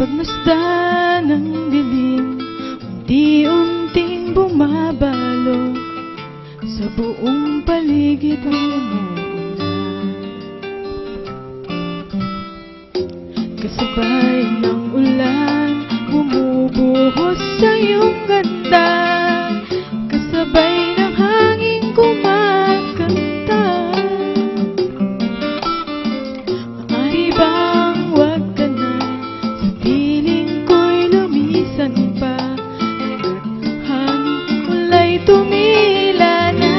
pagmasdan ng dilim, unti-unting bumabalot sa buong paligid umuulan. Kasabay ng ulan, bumubuhos sa iyong ganda, kasabay ng hangin kumakanta. Maaari bang wag ka na, sa piling ko'y lumisan pa, hanggat hangin kulay tumila na.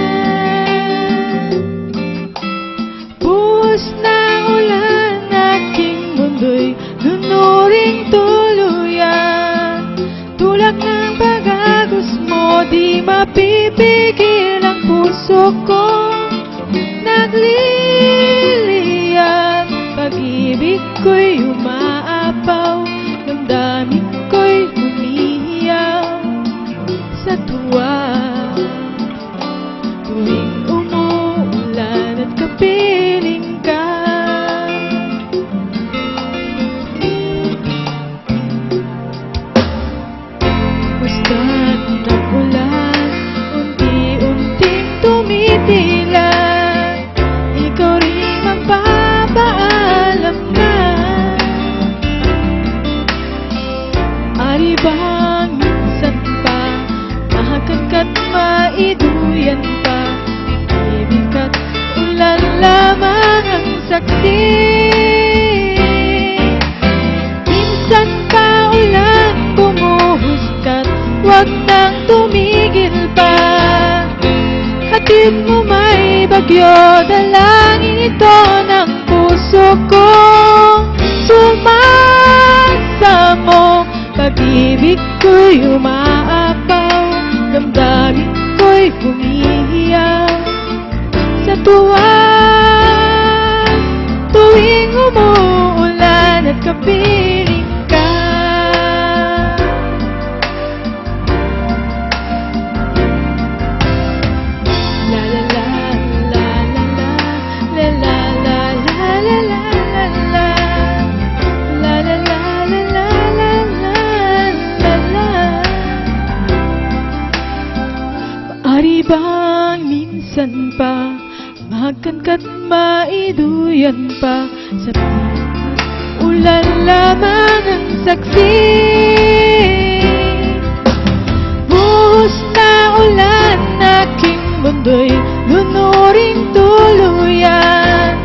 Buhos na ulan, aking mundo'y lunuring tuluyan. Tulak ng pag-agos mo, di mapipigil ang puso ko. Nagliliyab, pag-ibig ko'y umaapaw, damdamin ko'y humihiyaw sa tuwa. Tuwing umuulan at kapiling ka, pagmasdan ng ulan, unti-unting tumitila, ikaw rin magpapaalam na. Ari bang minsan pa, mahagka't maiduyan pa, ibig at ulan lamang ang saksi. Minsan pa ulan, bumuhos ka't huwag nang tumigil pa. Hatid mo may bagyo, dalangin ito ng puso kong sumasamo. Pag-ibig ko'y umaapaw, damdamin ko'y humihiyaw sa tuwa. Tuwing umuulan at kapiling ka, la la la la la la, la la la la la la la, la la la la la la la. Maaari bang minsan pa, magkankat maiduyan pa, sa ulan lamang ang saksi. Buhos na ulan, aking mundo'y lunuring tuluyan.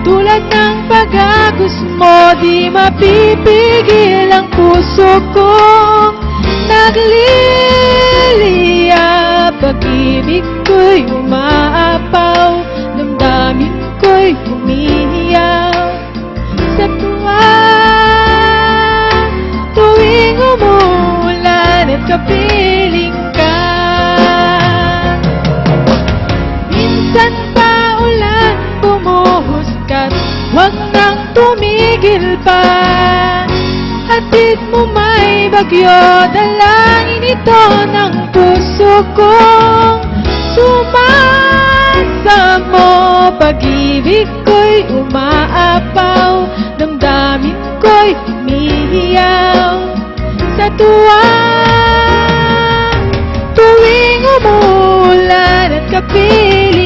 Tulad ng pag-agos mo, di mapipigil ang puso kong nagliliyab. Pag-ibig ko'y umaapaw, damdamin ko'y humihiyaw sa tuwa. Tuwing umuulan at kapiling ka, minsan pa ulan, bumuhos ka't huwag nang tumigil pa. Hatid mo may bagyo, dalangin ito ng puso kong sumasamo. Pag-ibig ko'y umaapaw, damdamin ko'y humihiyaw sa tuwa. Tuwing umuulan at kapiling